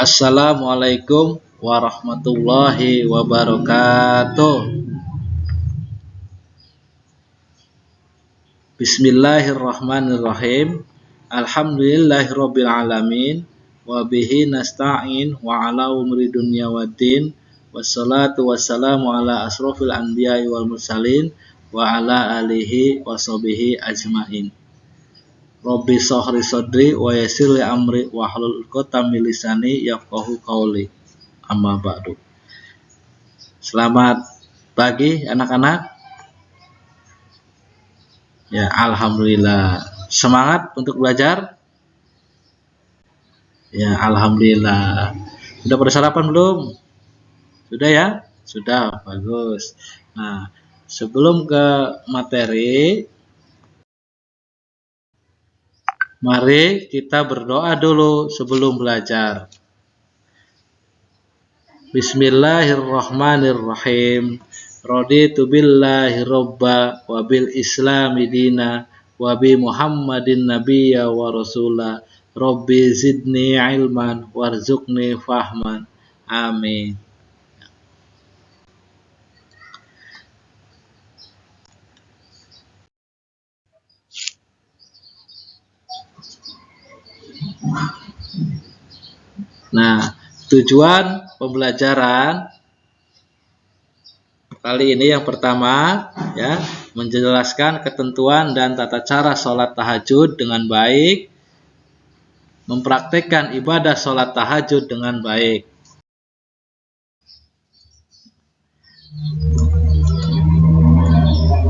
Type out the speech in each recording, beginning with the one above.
Assalamualaikum warahmatullahi wabarakatuh. Bismillahirrahmanirrahim. Alhamdulillahirabbil alamin wa bihi nasta'in wa ala umri dunya waddin. Wassalatu wassalamu ala asrofil anbiya'i wal mursalin wa ala alihi wa sahbihi ajmain. Rabbi shrah sadri wa yassir li amri wa hlul 'uqdatam min lisani yafqahu qawli. Amma ba'du. Selamat pagi anak-anak. Ya, alhamdulillah. Semangat untuk belajar? Ya, alhamdulillah. Sudah pada sarapan belum? Sudah ya? Sudah, bagus. Nah, sebelum ke materi, mari kita berdoa dulu sebelum belajar. Bismillahirrahmanirrahim. Raditu billahi robba wa bil islami dina wa bi muhammadin nabiyya wa rasula. Rabbi zidni ilman warzuqni fahman. Amin. Nah, tujuan pembelajaran kali ini yang pertama ya, menjelaskan ketentuan dan tata cara sholat tahajud dengan baik, mempraktikkan ibadah sholat tahajud dengan baik.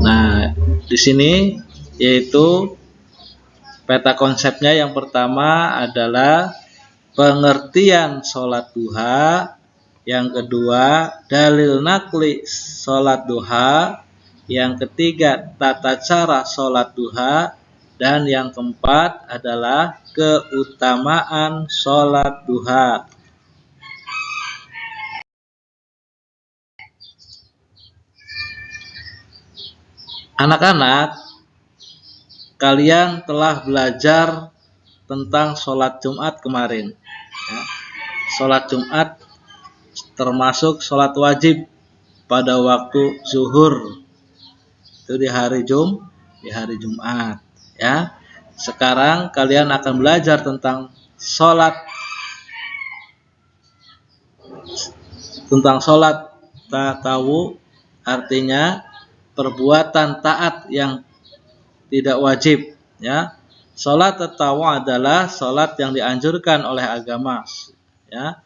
Nah, di sini yaitu peta konsepnya yang pertama adalah pengertian sholat duha, yang kedua dalil nakli sholat duha, yang ketiga tata cara sholat duha, dan yang keempat adalah keutamaan sholat duha. Anak-anak, kalian telah belajar tentang sholat Jumat kemarin. Ya. Sholat Jumat termasuk sholat wajib pada waktu zuhur. Itu di hari Jumat. Ya. Sekarang kalian akan belajar tentang sholat tatawu, artinya perbuatan taat yang tidak wajib. Ya. Sholat tatawu adalah sholat yang dianjurkan oleh agama. Ya.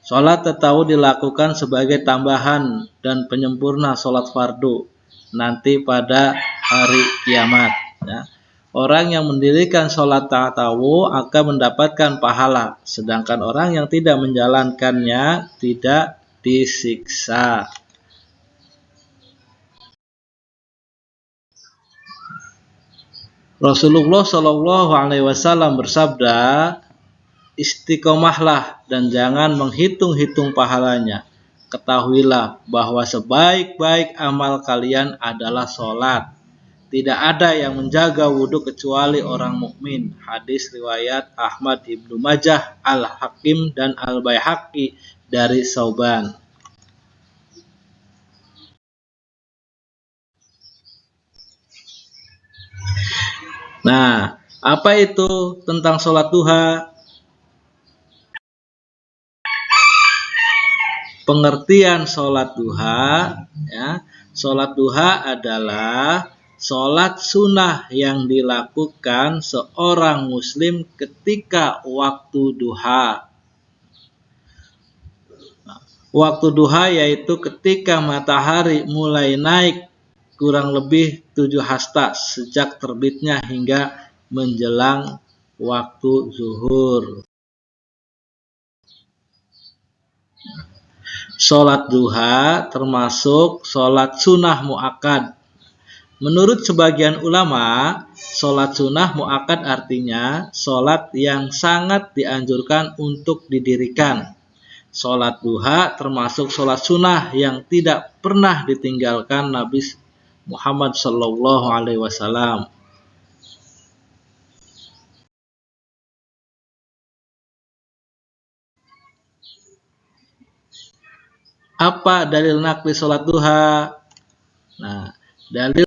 Sholat tatawu dilakukan sebagai tambahan dan penyempurna sholat fardu nanti pada hari kiamat. Ya. Orang yang mendirikan sholat tatawu akan mendapatkan pahala, sedangkan orang yang tidak menjalankannya tidak disiksa. Rasulullah Shallallahu Alaihi Wasallam bersabda, istiqomahlah dan jangan menghitung-hitung pahalanya. Ketahuilah bahwa sebaik-baik amal kalian adalah sholat. Tidak ada yang menjaga wudhu kecuali orang mukmin. Hadis riwayat Ahmad Ibnu Majah, Al-Hakim dan Al-Baihaqi dari Sauban. Nah, apa itu tentang sholat duha? Pengertian sholat duha, ya, sholat duha adalah sholat sunnah yang dilakukan seorang muslim ketika waktu duha. Waktu duha yaitu ketika matahari mulai naik kurang lebih 7 hasta sejak terbitnya hingga menjelang waktu zuhur. Sholat duha termasuk sholat sunnah mu'akkad. Menurut sebagian ulama, sholat sunnah mu'akkad artinya sholat yang sangat dianjurkan untuk didirikan. Sholat duha termasuk sholat sunnah yang tidak pernah ditinggalkan Nabi Muhammad Sallallahu Alaihi Wasallam. Apa dalil nakli sholat duha? Nah, dalil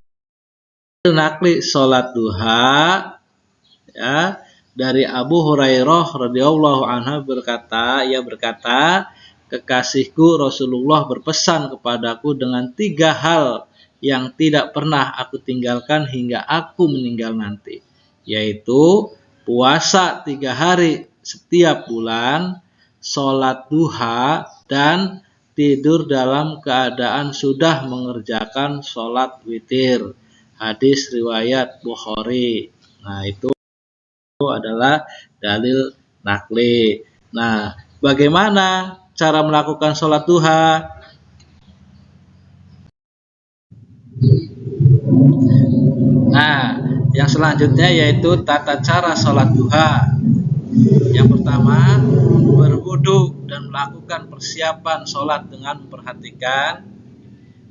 nakli sholat duha ya dari Abu Hurairah radhiyallahu anhu berkata, ia berkata, kekasihku Rasulullah berpesan kepadaku dengan 3 hal yang tidak pernah aku tinggalkan hingga aku meninggal nanti, yaitu puasa 3 hari setiap bulan, sholat duha, dan tidur dalam keadaan sudah mengerjakan sholat witir. Hadis riwayat Bukhari. Nah, itu adalah dalil nakli. Nah, bagaimana cara melakukan sholat duha? Nah, yang selanjutnya yaitu tata cara sholat duha. Yang pertama, berwudu dan melakukan persiapan sholat dengan memperhatikan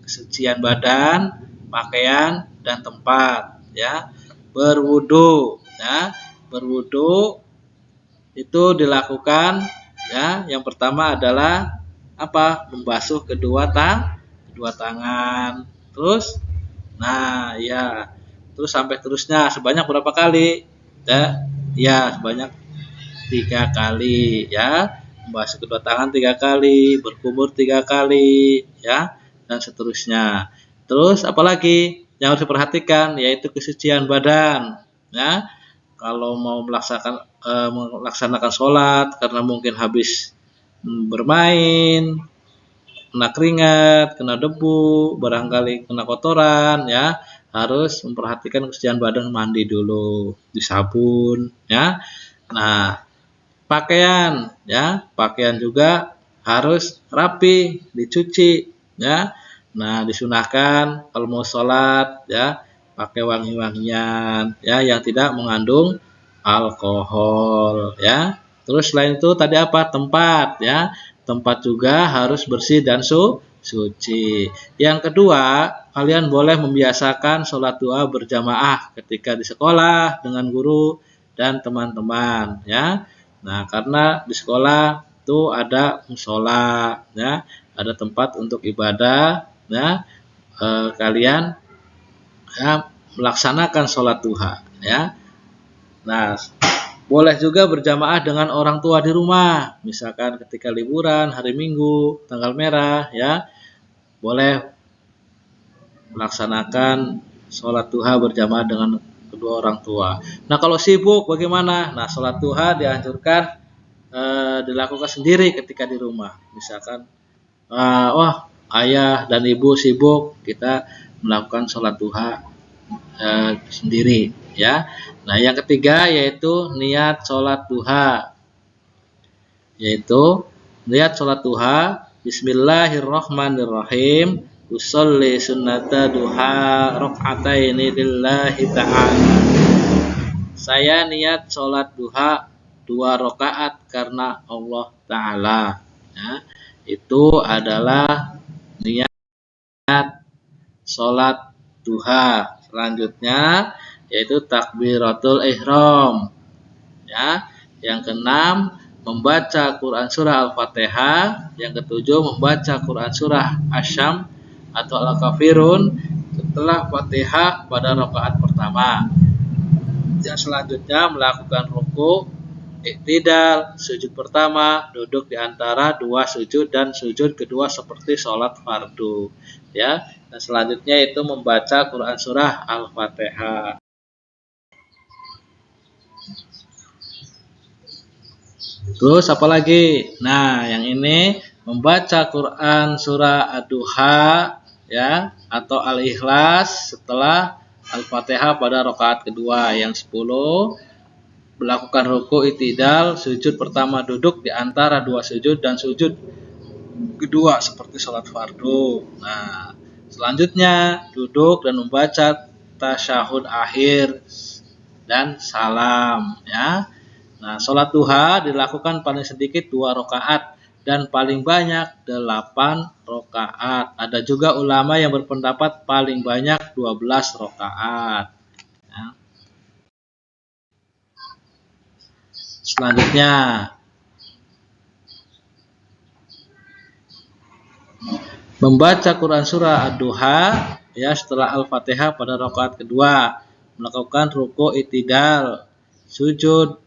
kesucian badan, pakaian, dan tempat. Ya, berwudu. Ya, berwudu itu dilakukan ya. Yang pertama adalah apa? Membasuh kedua tangan. Terus, nah ya, terus sampai terusnya sebanyak berapa kali? Ya, ya sebanyak 3 kali ya. Membasuh kedua tangan 3 kali, berkumur 3 kali, ya, dan seterusnya. Terus apalagi yang harus diperhatikan yaitu kesucian badan, ya. Kalau mau melaksanakan sholat karena mungkin habis bermain, kena keringat, kena debu, barangkali kena kotoran, ya, harus memperhatikan kesucian badan, mandi dulu, disabun, ya. Nah, pakaian, ya, pakaian juga harus rapi, dicuci, ya. Nah, disunahkan kalau mau sholat, ya, pakai wangi-wangian, ya, yang tidak mengandung alkohol, ya. Terus selain itu tadi apa? Tempat, ya, tempat juga harus bersih dan suci. Yang kedua, kalian boleh membiasakan sholat duha berjamaah ketika di sekolah dengan guru dan teman-teman, ya. Nah, karena di sekolah itu ada musola, ya, ada tempat untuk ibadah, ya, kalian ya, melaksanakan sholat duha, ya. Nah, boleh juga berjamaah dengan orang tua di rumah, misalkan ketika liburan, hari Minggu, tanggal merah, ya, boleh melaksanakan sholat duha berjamaah dengan kedua orang tua. Nah, kalau sibuk bagaimana? Nah, sholat duha dianjurkan dilakukan sendiri ketika di rumah. Misalkan, wah, ayah dan ibu sibuk, kita melakukan sholat duha sendiri, ya. Nah, yang ketiga yaitu niat sholat duha, yaitu niat sholat duha. Bismillahirrahmanirrahim. Usolli sunnata duha rok'ataini lillahi ta'ala. Saya niat sholat duha 2 rakaat karena Allah Ta'ala. Ya, itu adalah niat sholat duha. Selanjutnya yaitu takbiratul ihram. Ya, yang keenam membaca Quran surah Al-Fatihah. Yang ketujuh membaca Quran surah Asyam atau Al-Kafirun setelah Fatihah pada rakaat pertama. Yang selanjutnya melakukan ruku, iktidal, sujud pertama, duduk di antara 2 sujud dan sujud kedua seperti sholat fardu. Ya, dan selanjutnya itu membaca Quran surah Al-Fatihah. Terus apa lagi? Nah, yang ini membaca Quran surah Ad-Duha, ya, atau Al-Ikhlas setelah Al-Fatihah pada rakaat kedua. Yang 10 melakukan ruku itidal, sujud pertama duduk di antara 2 sujud dan sujud kedua seperti sholat fardu. Nah, selanjutnya duduk dan membaca tasyahud akhir dan salam, ya. Nah, sholat duha dilakukan paling sedikit 2 rakaat dan paling banyak 8 rakaat. Ada juga ulama yang berpendapat paling banyak 12 rakaat. Ya. Selanjutnya, Membaca Quran surah Ad-Duha ya setelah Al-Fatihah pada rakaat kedua, melakukan ruku i'tidal, sujud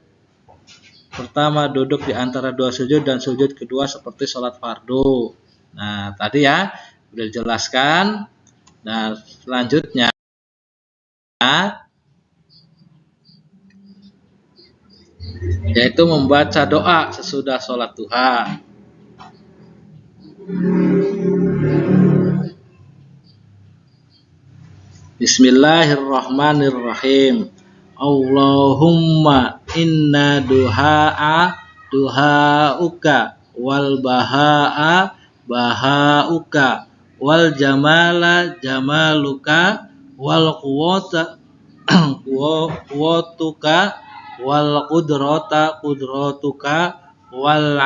pertama duduk di antara dua sujud dan sujud kedua seperti sholat fardu. Nah, tadi ya sudah dijelaskan. Nah, selanjutnya yaitu membaca doa sesudah sholat duha. Bismillahirrahmanirrahim. Allahumma inna duha'uka wal baha'uka wal jamaluka wal quwwatuka wal qudratuka wal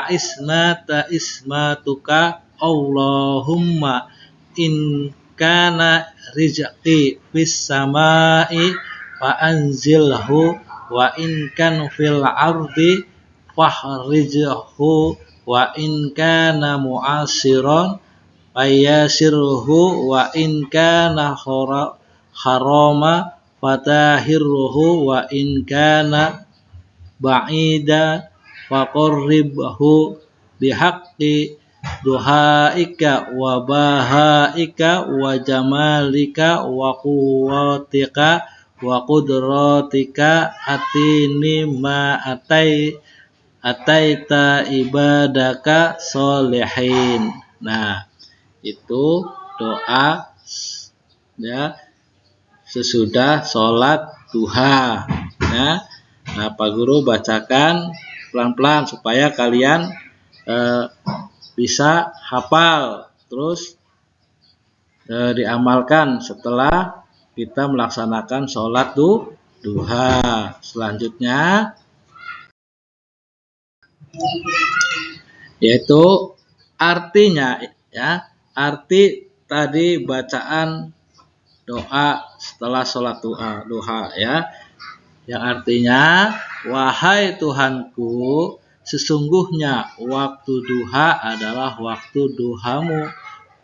ismatuka. Allahumma in kana rizqi fis samai fa anzilhu wa in kan fil ardi fahrijhu wa in kana mu'asiran fayyasirhu wa in kana harama fatahirhu wa in kana ba'ida faqarribhu bihaqqi duhaika wa bahaika wa jamalika wa quwwatika wa qudratika atini ma ataita ibadaka solihin. Nah, itu doa ya sesudah sholat duha ya. Nah, Pak Guru bacakan pelan-pelan supaya kalian bisa hafal terus diamalkan setelah kita melaksanakan sholat duha. Selanjutnya yaitu artinya ya, arti tadi bacaan doa setelah sholat duha ya, yang artinya wahai Tuhanku, sesungguhnya waktu duha adalah waktu duhamu,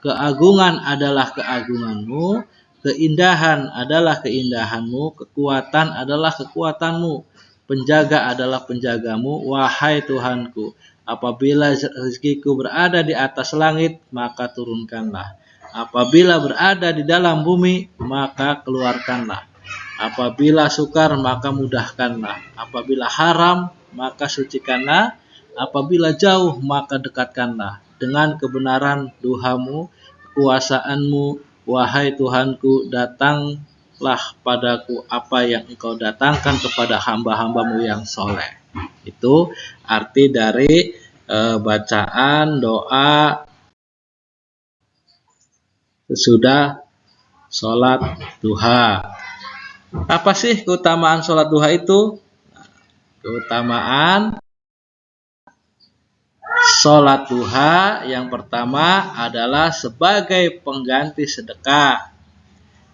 keagungan adalah keagunganmu, keindahan adalah keindahanmu, kekuatan adalah kekuatanmu, penjaga adalah penjagamu, wahai Tuhanku. Apabila rezekiku berada di atas langit, maka turunkanlah. Apabila berada di dalam bumi, maka keluarkanlah. Apabila sukar, maka mudahkanlah. Apabila haram, maka sucikanlah. Apabila jauh, maka dekatkanlah. Dengan kebenaran duhamu, kekuasaanmu, wahai Tuhanku, datanglah padaku apa yang engkau datangkan kepada hamba-hambamu yang soleh. Itu arti dari bacaan doa sesudah sholat duha. Apa sih keutamaan sholat duha itu? Keutamaan sholat duha yang pertama adalah sebagai pengganti sedekah.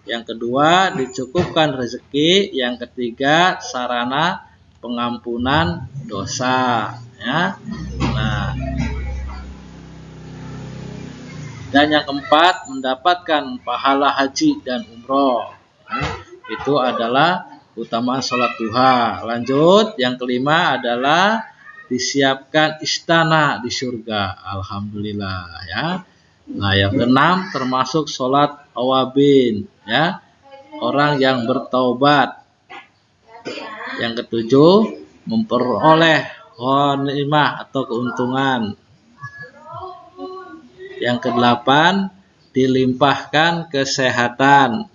Yang kedua, dicukupkan rezeki. Yang ketiga, sarana pengampunan dosa. Ya. Nah, dan yang keempat, mendapatkan pahala haji dan umroh. Nah, itu adalah keutamaan sholat duha. Lanjut, yang kelima adalah disiapkan istana di surga. Alhamdulillah ya. Nah, yang keenam termasuk sholat awabin ya, orang yang bertaubat. Yang ketujuh, memperoleh ghanimah atau keuntungan. Yang kedelapan, dilimpahkan kesehatan.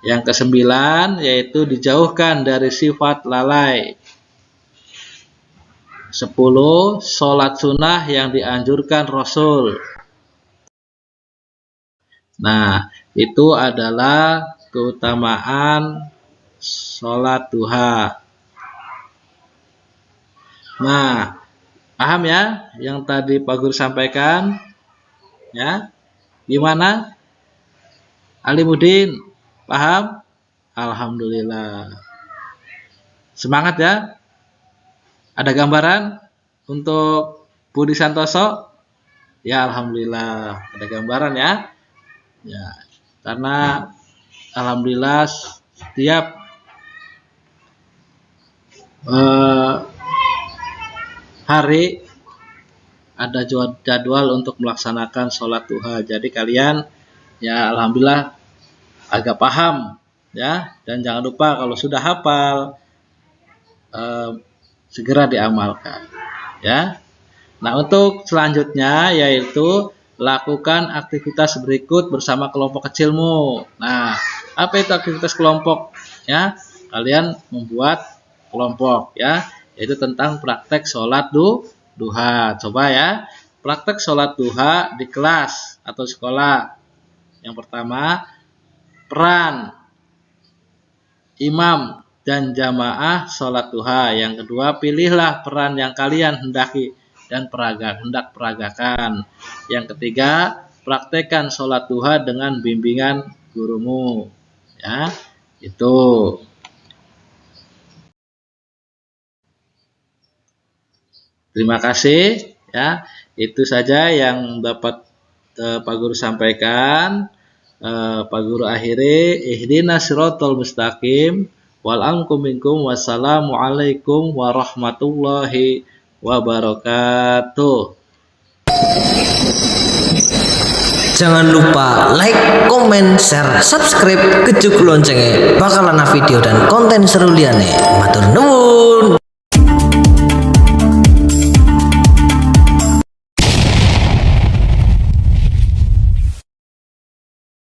Yang kesembilan, yaitu dijauhkan dari sifat lalai. 10. Sholat sunnah yang dianjurkan Rasul. Nah, itu adalah keutamaan sholat duha. Nah, paham ya yang tadi Pak Guru sampaikan? Ya, gimana? Alimuddin, paham? Alhamdulillah. Semangat ya. Ada gambaran untuk Budi Santoso? Ya, alhamdulillah ada gambaran ya. Ya, karena alhamdulillah setiap hari ada jadwal untuk melaksanakan sholat duha. Jadi kalian ya alhamdulillah agak paham ya, dan jangan lupa kalau sudah hafal segera diamalkan ya. Nah, untuk selanjutnya yaitu lakukan aktivitas berikut bersama kelompok kecilmu. Nah, apa itu aktivitas kelompok ya? Kalian membuat kelompok ya, yaitu tentang praktek sholat duha. Coba ya, praktek sholat duha di kelas atau sekolah. Yang pertama, peran imam dan jamaah sholat duha. Yang kedua, pilihlah peran yang kalian hendaki dan hendak peragakan. Yang ketiga, praktekkan sholat duha dengan bimbingan gurumu. Ya, itu. Terima kasih. Ya, itu saja yang dapat Pak Guru sampaikan. Pak Guru akhiri, ihdinas siratal mustaqim wal ankum minkum. Wassalamualaikum warahmatullahi wabarakatuh. Jangan lupa like, comment, share, subscribe, kejuk loncengnya bakalan video dan konten seru liane. Matur nuwun.